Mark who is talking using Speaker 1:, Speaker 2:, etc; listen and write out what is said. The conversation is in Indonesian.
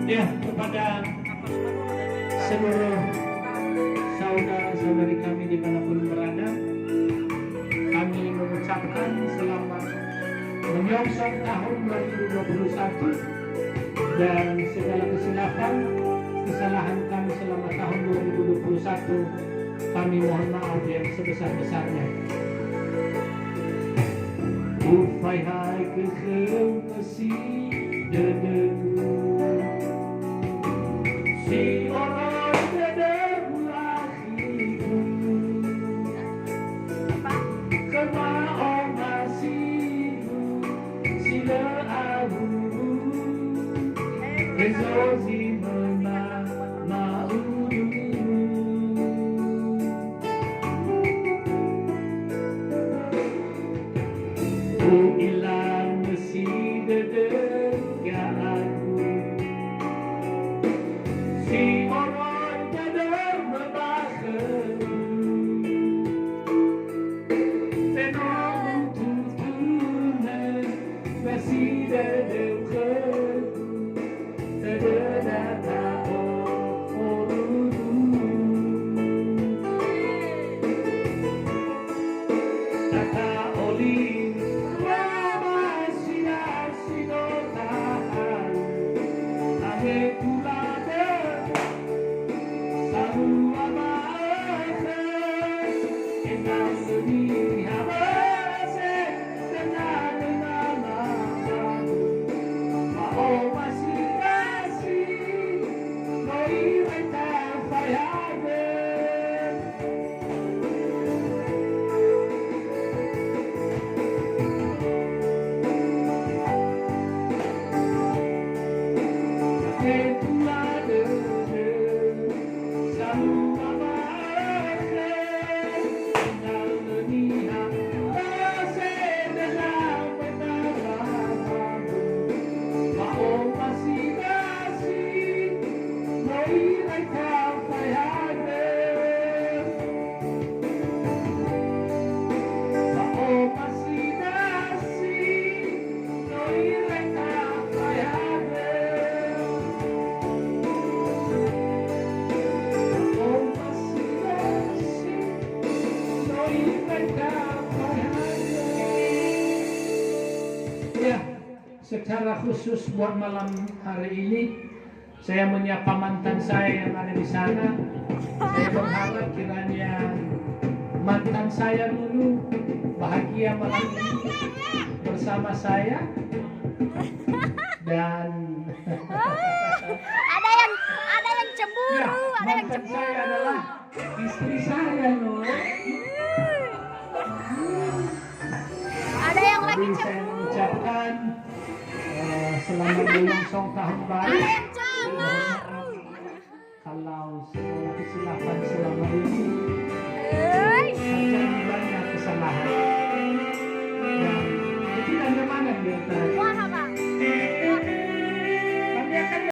Speaker 1: Ya, kepada seluruh saudara-saudari kami dimanapun berada, kami mengucapkan selamat menyongsong tahun 2021 dan segala kesilapan, kesalahan kami selama tahun 2021 kami mohon maaf yang sebesar-besarnya. Ufai hai kekeu kasih dedeku si orang dedeku lahiku kemau masiku sila abu ezozi mena maudu ilang si dedega aku si orang dedeg membahas tenang tutunan masih dedeg dedeg Secara khusus buat malam hari ini saya menyapa mantan saya yang ada di sana. Saya berharap kiranya mantan saya dulu bahagia malam ini bersama saya dan
Speaker 2: ada yang cemburu,
Speaker 1: ya,
Speaker 2: ada yang
Speaker 1: mantan
Speaker 2: cemburu.
Speaker 1: saya adalah istri saya loh.
Speaker 2: Ada yang lagi
Speaker 1: Jadi saya
Speaker 2: cemburu.
Speaker 1: mengucapkan selamat menyongsong tahun baru.
Speaker 2: Ada yang cemburu.
Speaker 1: Kalau segala kesilapan selama ini